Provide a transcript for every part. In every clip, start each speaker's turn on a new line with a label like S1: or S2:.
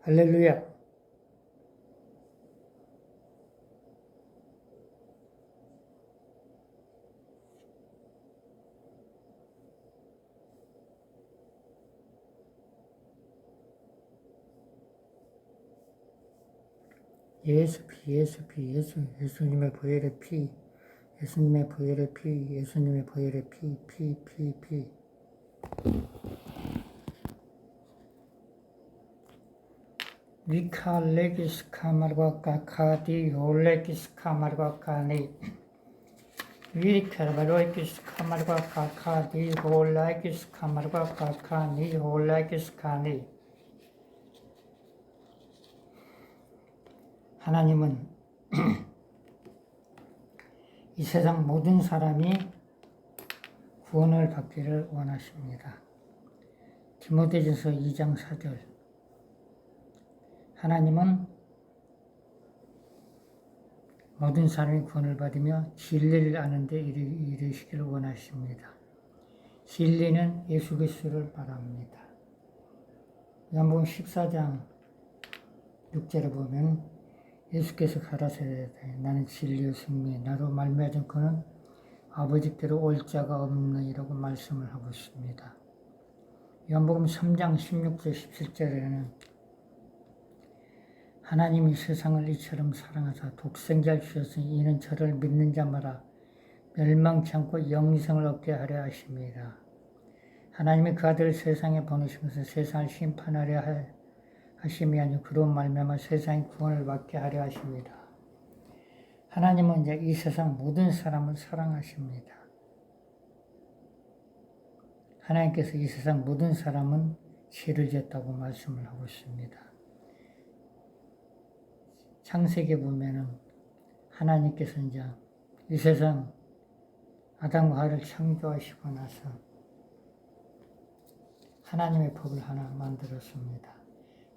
S1: 할렐루야. 예수 피, 예수 피, 예수님의 보혈의 피, 예수님의 보혈의 피, 예수님의 보혈의 피, 피. 위칼레기스 카마르과 카디 홀레기스 카마르과 카니 위칼바로이기스 카마르과 카디 홀라이기스 카마르과 카니 홀라이기스 카니. 하나님은 이 세상 모든 사람이 구원을 받기를 원하십니다. 디모데전서 2장 4절. 하나님은 모든 사람이 구원을 받으며 진리를 아는 데 이르시기를 원하십니다. 진리는 예수 그리스도를 말합니다. 요한복음 14장 6절에 보면 예수께서 가라사대 나는 진리요 생명 나로 말미암아 그는 아버지께로 올 자가 없느니라고 말씀을 하고 있습니다. 요한복음 3장 16절 17절에는 하나님이 세상을 이처럼 사랑하사 독생자를 주셨으니 이는 저를 믿는 자마다 멸망치 않고 영생을 얻게 하려 하십니다. 하나님이 그 아들을 세상에 보내시면서 세상을 심판하려 하심이 아니요 그로 말미암아 세상의 구원을 받게 하려 하십니다. 하나님은 이제 이 세상 모든 사람을 사랑하십니다. 하나님께서 이 세상 모든 사람은 죄를 지었다고 말씀을 하고 있습니다. 창세기에 보면은 하나님께서 이제 이 세상 아담과 하와를 창조하시고 나서 하나님의 법을 하나 만들었습니다.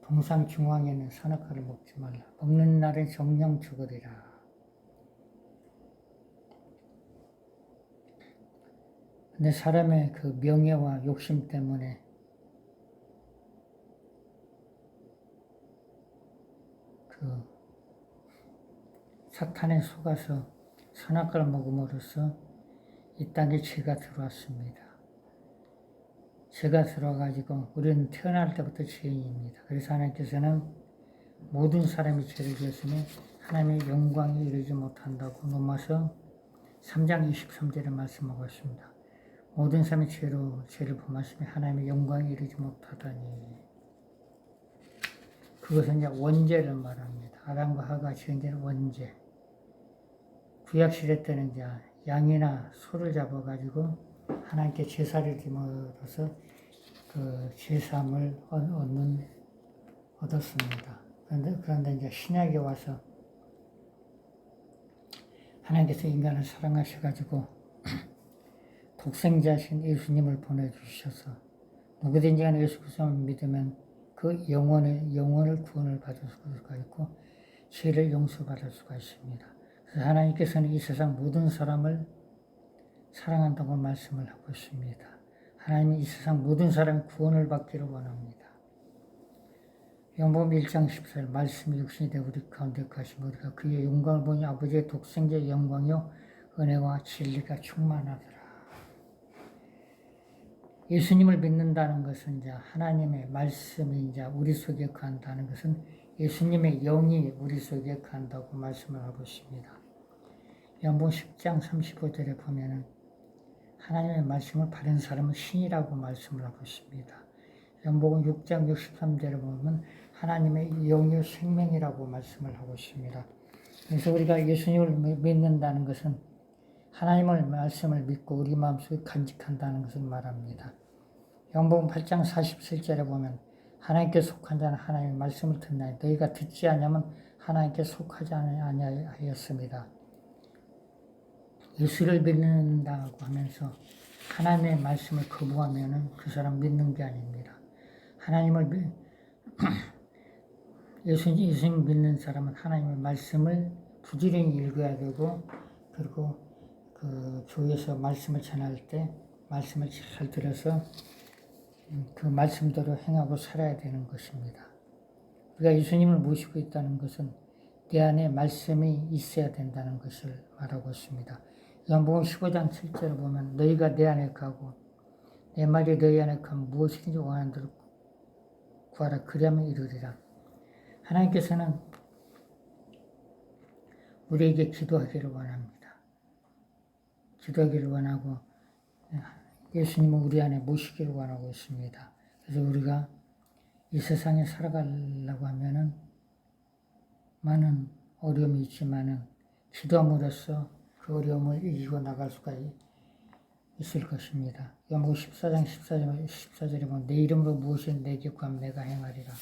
S1: 동산 중앙에는 선악과를 먹지 말라. 먹는 날에 정령 죽으리라. 근데 사람의 그 명예와 욕심 때문에 그 사탄에 속아서 선악과를 먹음으로써 이 땅에 죄가 들어왔습니다. 죄가 들어와가지고 우리는 태어날 때부터 죄인입니다. 그래서 하나님께서는 모든 사람이 죄를 지었으니 하나님의 영광에 이르지 못한다고 로마서 3장 23절에 말씀하고 있습니다. 모든 사람이 죄를 범하시며 하나님의 영광에 이르지 못하다니. 그것은 이제 원죄를 말합니다. 아담과 하와가 지은 죄는 원죄. 구약시대 때는 이제 양이나 소를 잡아가지고 하나님께 제사를 드림으로써 그 제사함을 얻었습니다. 그런데 이제 신약에 와서 하나님께서 인간을 사랑하셔가지고 독생자신 예수님을 보내주셔서 누구든지 간에 예수 그리스도를 믿으면 그 영혼을 구원을 받을 수가 있고 죄를 용서받을 수가 있습니다. 그래서 하나님께서는 이 세상 모든 사람을 사랑한다고 말씀을 하고 있습니다. 하나님은 이 세상 모든 사람이 구원을 받기를 원합니다. 요한복음 1장 14절 말씀이 육신이 되어 우리 가운데 가시며 우리가 그의 영광을 보니 아버지의 독생자의 영광이요 은혜와 진리가 충만하더라. 예수님을 믿는다는 것은 이제 하나님의 말씀이 이제 우리 속에 거한다는 것은 예수님의 영이 우리 속에 거한다고 말씀을 하고 있습니다. 요한복음 10장 35절에 보면은 하나님의 말씀을 받은 사람은 신이라고 말씀을 하고 있습니다. 요한복음 6장 63절에 보면 하나님의 영이 생명이라고 말씀을 하고 있습니다. 그래서 우리가 예수님을 믿는다는 것은 하나님의 말씀을 믿고 우리 마음속에 간직한다는 것을 말합니다. 요한복음 8장 47절에 보면 하나님께 속한 자는 하나님의 말씀을 듣나니 너희가 듣지 않으면 하나님께 속하지 아니하였습니다. 예수를 믿는다고 하면서 하나님의 말씀을 거부하면 그 사람 믿는 게 아닙니다. 예수님 믿는 사람은 하나님의 말씀을 부지런히 읽어야 되고, 그리고 그 교회에서 말씀을 전할 때 말씀을 잘 들어서 그 말씀대로 행하고 살아야 되는 것입니다. 우리가 예수님을 모시고 있다는 것은 내 안에 말씀이 있어야 된다는 것을 말하고 있습니다. 요한복음 15장 7절을 보면 너희가 내 안에 가고 내 말이 너희 안에 가면 무엇이든지 원하는 대로 구하라 그리하면 이루리라. 하나님께서는 우리에게 기도하기를 원합니다. 기도하기를 원하고 예수님을 우리 안에 모시기를 원하고 있습니다. 그래서 우리가 이 세상에 살아가려고 하면은 많은 어려움이 있지만은 기도함으로써 그 어려움을 이기고 나갈 수가 있을 것입니다. 요한복음 14장 14절에 보면 내 이름으로 무엇을 내게 구하면 내가 행하리라.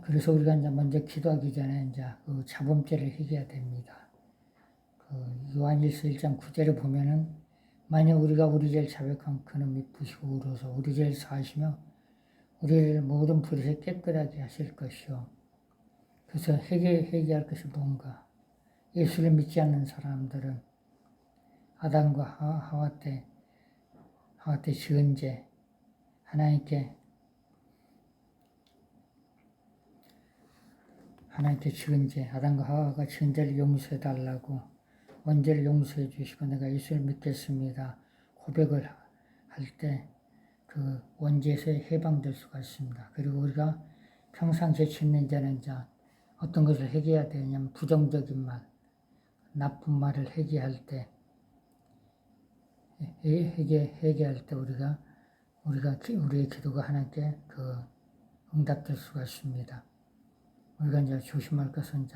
S1: 그래서 우리가 이제 먼저 기도하기 전에 이제 그 자범죄를 해결해야 됩니다. 그 요한일서 1장 9절에 보면은 만약 우리가 우리 죄를 자백하면 그는 미쁘시고 의로워서 우리 죄를 사하시며 우리를 모든 불에서 깨끗하게 하실 것이요. 그래서 회개할 것이 뭔가? 예수를 믿지 않는 사람들은 아담과 하와 때 지은 죄, 하나님께 지은 죄, 아담과 하와가 지은 죄를 용서해 달라고 원죄를 용서해 주시고 내가 예수를 믿겠습니다. 고백을 할 때 그 원죄에서 해방될 수가 있습니다. 그리고 우리가 평상시에 짓는 죄는 어떤 것을 회개해야 되냐면 부정적인 말, 나쁜 말을 회개할 때 우리가 우리의 기도가 하나님께 응답될 수가 있습니다. 우리가 이제 조심할 것은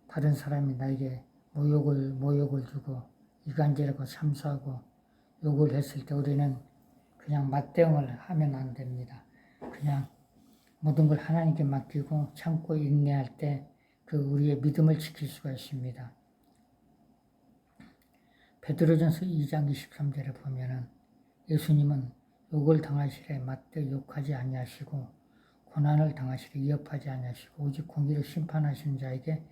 S1: 다른 사람이 나에게 모욕을 주고 이간질하고 참수하고 욕을 했을 때 우리는 그냥 맞대응을 하면 안 됩니다. 그냥 모든 걸 하나님께 맡기고 참고 인내할 때 우리의 믿음을 지킬 수가 있습니다. 베드로전서 2장 23절에 보면은 예수님은 욕을 당하시되 맞대 욕하지 아니하시고 고난을 당하시되 위협하지 아니하시고 오직 공의로 심판하시는 자에게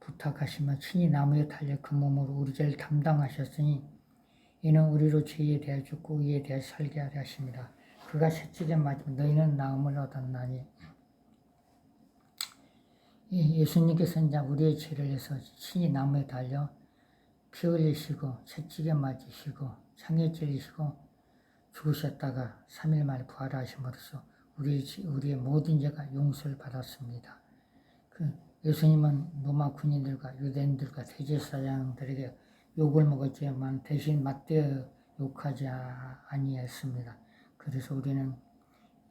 S1: 부탁하시며 친히 나무에 달려 그 몸으로 우리 죄를 담당하셨으니 이는 우리로 죄에 대하여 죽고 의에 대하여 살게 하려 하십니다. 그가 채찍에 맞으면 너희는 나음을 얻었나니. 예수님께서 이제 우리의 죄를 해서 친히 나무에 달려 피 흘리시고 채찍에 맞으시고 창에 찔리시고 죽으셨다가 3일 만에 부활하심으로써 우리의 모든 죄가 용서를 받았습니다. 예수님은 로마 군인들과 유대인들과 대제사장들에게 욕을 먹었지만 대신 맞대어 욕하지 아니했습니다. 그래서 우리는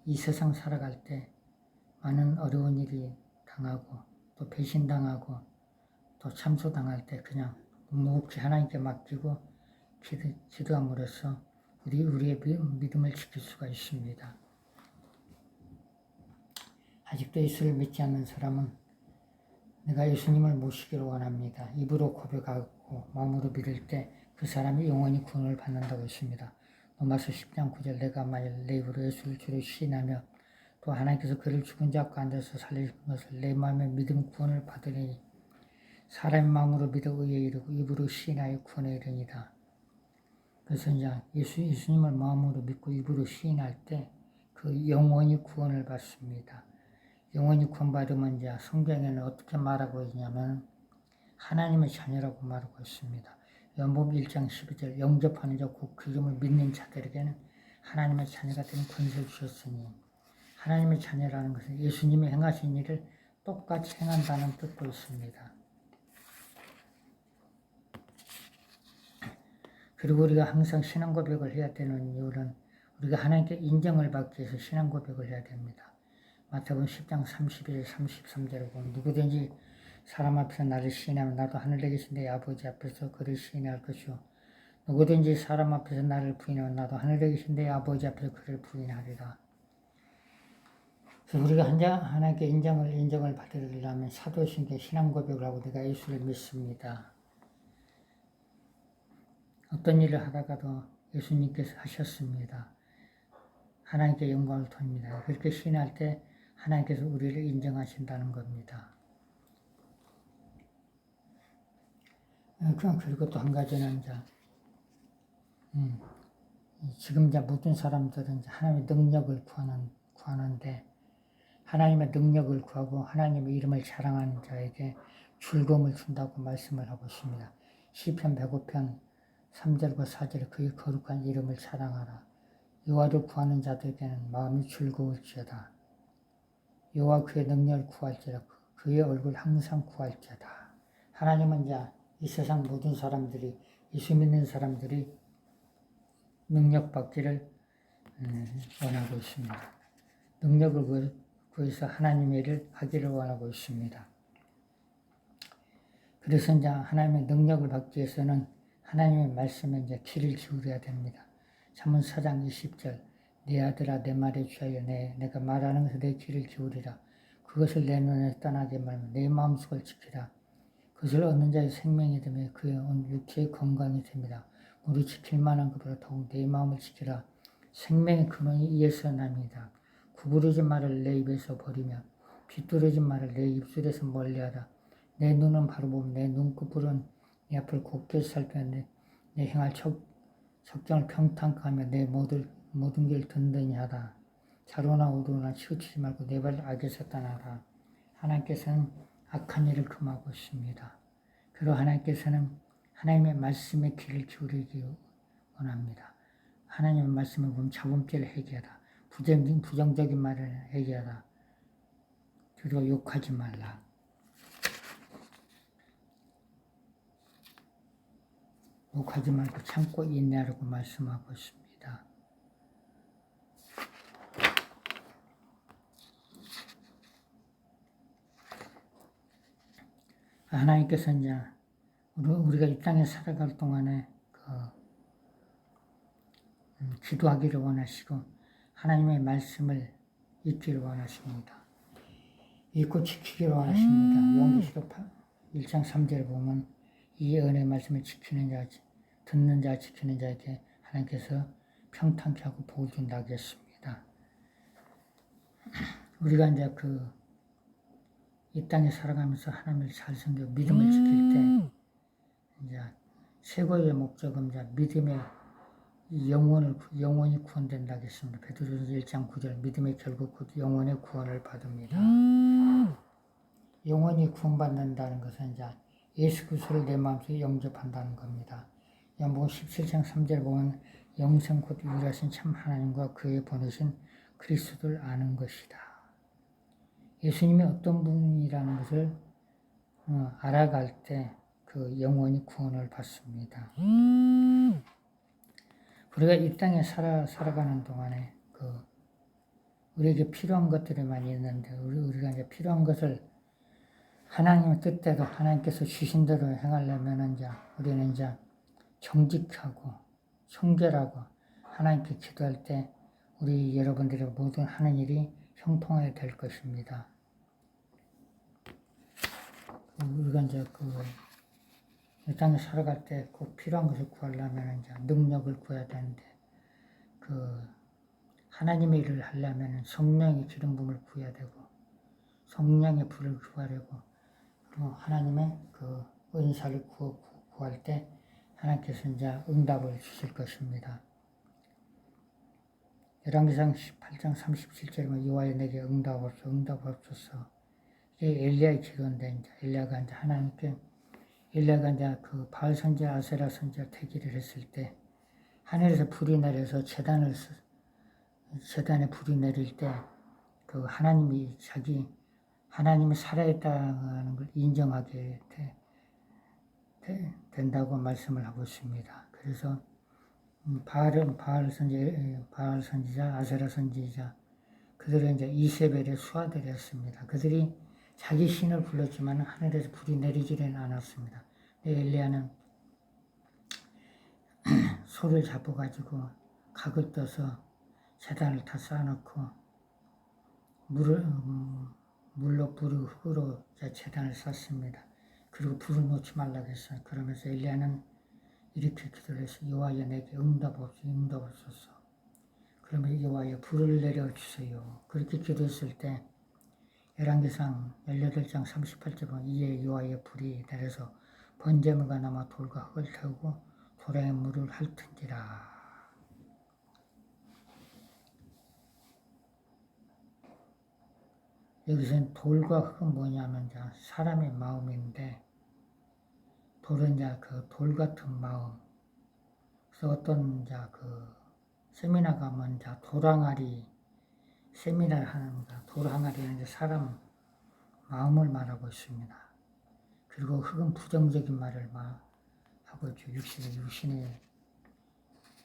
S1: 이 세상 살아갈 때 많은 어려운 일이 당하고 또 배신당하고 또 참소당할 때 그냥 묵묵히 하나님께 맡기고 기도함으로써 우리의 믿음을 지킬 수가 있습니다. 아직도 예수를 믿지 않는 사람은 내가 예수님을 모시기를 원합니다. 입으로 고백하고 마음으로 믿을 때 그 사람이 영원히 구원을 받는다고 했습니다. 로마서 10장 9절 내가 만일 내 입으로 예수를 주로 시인하며 또 하나님께서 그를 죽은 자 가운데서 살리신 것을 내 마음에 믿음 구원을 받으니 사람의 마음으로 믿어 의에 이르고 입으로 시인하여 구원에 이르니라. 그래서 이제 예수님을 마음으로 믿고 입으로 시인할 때 그 영원히 구원을 받습니다. 영원히 구원받으면 이제 성경에는 어떻게 말하고 있냐면 하나님의 자녀라고 말하고 있습니다. 요한복음 1장 12절 영접하는 자 곧 그 이름을 믿는 자들에게는 하나님의 자녀가 되는 권세를 주셨으니 하나님의 자녀라는 것은 예수님이 행하신 일을 똑같이 행한다는 뜻도 있습니다. 그리고 우리가 항상 신앙 고백을 해야 되는 이유는 우리가 하나님께 인정을 받기 위해서 신앙 고백을 해야 됩니다. 마태복음 10장 31절 33절에 보면 누구든지 사람 앞에서 나를 시인하면 나도 하늘에 계신 내 아버지 앞에서 그를 시인할 것이요 누구든지 사람 앞에서 나를 부인하면 나도 하늘에 계신 내 아버지 앞에서 그를 부인하리라. 그래서 우리가 하나님께 인정을 받으려면 사도신경 신앙 고백을 하고 내가 예수를 믿습니다. 어떤 일을 하다가도 예수님께서 하셨습니다. 하나님께 영광을 돌립니다. 그렇게 시인할 때 하나님께서 우리를 인정하신다는 겁니다. 그리고 또 한 가지는 지금 이제 모든 사람들은 이제 하나님의 능력을 구하는데 하나님의 능력을 구하고 하나님의 이름을 자랑하는 자에게 즐거움을 준다고 말씀을 하고 있습니다. 시편 105편 3절과 4절에 그의 거룩한 이름을 자랑하라. 여호와를 구하는 자들에게는 마음이 즐거울지어다. 여호와 그의 능력을 구할지어다. 그의 얼굴 항상 구할지어다. 하나님은 이제 이 세상 모든 사람들이 예수 믿는 사람들이 능력 받기를 원하고 있습니다. 능력을 구해서 하나님의 일을 하기를 원하고 있습니다. 그래서 이제 하나님의 능력을 받기 위해서는 하나님의 말씀에 이제 귀를 기울여야 됩니다. 잠언 4장 20절 내 아들아 내 말에 취하여 내가 말하는 것에 내 귀를 기울이라. 그것을 내 눈에 떠나게 말며 내 마음속을 지키라. 그것을 얻는 자의 생명이 되며 그의 온 육체의 건강이 됩니다. 우리 지킬 만한 것보다 더욱 내 마음을 지키라. 생명의 근원이 이에서 납니다. 구부러진 말을 내 입에서 버리며 비뚤어진 말을 내 입술에서 멀리하라. 내 눈은 바로 보며 내 눈꺼풀은 내 앞을 곱게 살펴 내 행할 적정을 평탄케 하며 내 모든 길 든든히 하라. 좌로나 우로나 치우치지 말고 내 발을 악에서 떠나라. 하나님께서는 악한 일을 금하고 있습니다. 그리고 하나님께서는 하나님의 말씀에 귀를 기울이기 원합니다. 하나님의 말씀을 보면 자범죄를 회개하라. 부정적인 말을 회개하라. 그리고 욕하지 말라. 욕하지 말고 참고 인내하라고 말씀하고 있습니다. 하나님께서 이제 우리가 이 땅에 살아갈 동안에 기도하기를 원하시고 하나님의 말씀을 읽기를 원하십니다. 읽고 지키기를 원하십니다. 요한계시록 1장 3절에 보면 이 은혜의 말씀을 지키는 자, 듣는 자, 지키는 자에게 하나님께서 평탄케 하고 복을 준다고 했습니다. 우리가 이제 이 땅에 살아가면서 하나님을 잘 섬겨 믿음을 지킬 때 이제 최고의 목적은 이제 믿음의 영원히 구원된다고 했습니다. 베드로전서 1장 9절 믿음의 결국 곧 영원의 구원을 받습니다. 영원히 구원받는다는 것은 이제 예수 그리스도를 내 마음속에 영접한다는 겁니다. 요한복음 17장 3절 보면 영생 곧 유일하신 참 하나님과 그의 보내신 그리스도를 아는 것이다. 예수님이 어떤 분이라는 것을 알아갈 때 그 영원히 구원을 받습니다. 우리가 이 땅에 살아가는 동안에 우리에게 필요한 것들이 많이 있는데 우리가 이제 필요한 것을 하나님의 뜻대로 하나님께서 주신 대로 행하려면 이제 우리는 이제 정직하고 청결하고 하나님께 기도할 때 우리 여러분들의 모든 하는 일이 형통하게 될 것입니다. 우리가 이제 이 땅에 살아갈 때 꼭 필요한 것을 구하려면 이제 능력을 구해야 되는데 하나님의 일을 하려면 성령의 기름 부음을 구해야 되고 성령의 불을 구하려고 그리고 하나님의 은사를 구할 때 하나님께서 이제 응답을 주실 것입니다. 열왕기상 18장 37절에 여호와여 내게 응답하옵소서. 이게 엘리야의 기도인데 이제 엘리야가 이제 하나님께 이제 바알 선지 아세라 선지가 태기를 했을 때 하늘에서 불이 내려서 재단에 불이 내릴 때 하나님이 살아있다는 걸 인정하게 된다고 말씀을 하고 있습니다. 그래서 바알 선지자, 아세라 선지자 그들은 이제 이세벨의 수하들이었습니다. 그들이 자기 신을 불렀지만 하늘에서 불이 내리지는 않았습니다. 엘리야는 소를 잡아가지고 각을 떠서 제단을 다 쌓아놓고 물로 불을 흙으로 제단을 쌓습니다. 그리고 불을 놓지 말라고 했어요. 그러면서 엘리야는 이렇게 기도를 했어요. 여호와여 내게 응답하옵소서. 그러면 여호와여 불을 내려주세요. 그렇게 기도했을 때 열왕기상 18장 38절 보면 이에 여호와의 불이 내려서 번제물과 나무 돌과 흙을 태우고 도량의 물을 핥은지라. 여기서는 돌과 흙은 뭐냐면 이제 사람의 마음인데 돌은 이제 그 돌 같은 마음. 그래서 어떤 이제 그 세미나 가면 이제 돌항아리 세미나를 하는가. 돌항아리는 이제 사람 마음을 말하고 있습니다. 그리고 흙은 부정적인 말을 하고 있죠.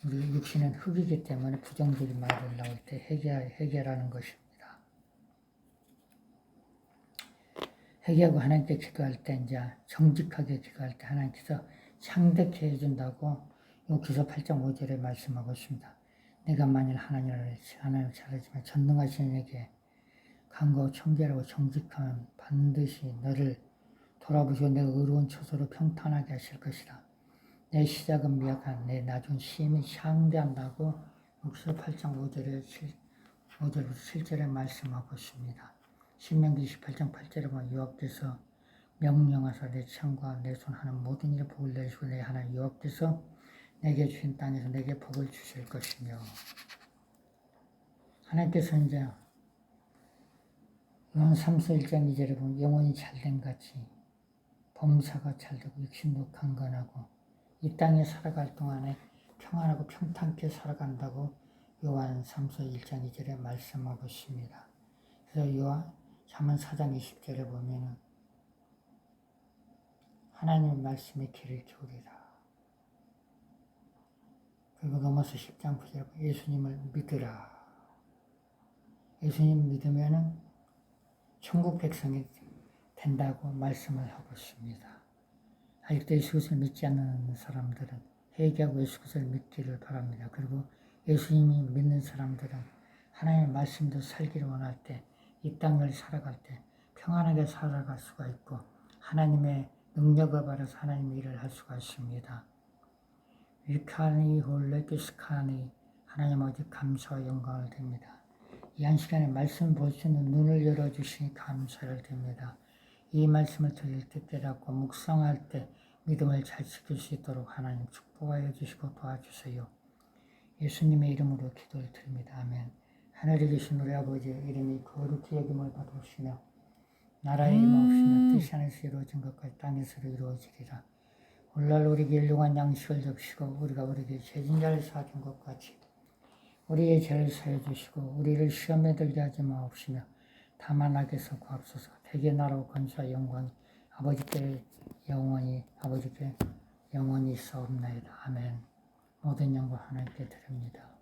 S1: 우리 육신은 흙이기 때문에 부정적인 말을 나올 때 해결하는 것입니다. 회개하고 하나님께 기도할 때 이제 정직하게 기도할 때 하나님께서 창대케 해준다고 요기서 8장 5절에 말씀하고 있습니다. 내가 만일 하나님을 잘하지만 전능하신 이에게 간고 청결하고 정직하면 반드시 너를 돌아보시고 내 의로운 처소로 평탄하게 하실 것이다. 내 시작은 미약한 내 나중 시임이 상대한다고 요기서 8장 5절부터 7절에 말씀하고 있습니다. 신명기 28장 8절에 보면 여호와께서 명령하사 내 창과 내 손 하는 모든 일에 복을 내리시고 내 하나님 여호와께서 내게 주신 땅에서 내게 복을 주실 것이며 하나님께서 이제 요한 3서 1장 2절에 보면 영혼이 잘된 같이 범사가 잘되고 육신도 강건하고 이 땅에 살아갈 동안에 평안하고 평탄케 살아간다고 요한 3서 1장 2절에 말씀하고 있습니다. 그래서 요한 잠언 4장 20절에 보면은 하나님의 말씀에 귀를 기울이라. 그리고 넘어서 10장 9절에 예수님을 믿으라. 예수님 믿으면은 천국 백성이 된다고 말씀을 하고 있습니다. 아직도 예수 그리스도를 믿지 않는 사람들은 회개하고 예수 그리스도를 믿기를 바랍니다. 그리고 예수님이 믿는 사람들은 하나님의 말씀도 살기를 원할 때 이 땅을 살아갈 때 평안하게 살아갈 수가 있고 하나님의 능력을 받아서 하나님의 일을 할 수가 있습니다. 위카니 홀레기스카니 하나님 아버지 감사와 영광을 드립니다. 이 한 시간에 말씀을 볼 수 있는 눈을 열어주시니 감사를 드립니다. 이 말씀을 들릴 때 깨닫고 묵상할 때 믿음을 잘 지킬 수 있도록 하나님 축복하여 주시고 도와주세요. 예수님의 이름으로 기도를 드립니다. 아멘. 하늘에 계신 우리 아버지의 이름이 거룩히 여김을 받으시며 나라의 임하옵시며 뜻이 하늘에서 이루어진 것까지 땅에서 이루어지리라. 오늘날 우리에게 일용한 양식을 적시고 우리가 우리에게 죄진 자를 사준 것 같이 우리의 죄를 사해 주시고 우리를 시험에 들게 하지 마옵시며 다만 악에서 구하옵소서. 대개 나라와 권세와 영광이 아버지께 영원히 있사옵나이다. 아멘. 모든 영광 하나님께 드립니다.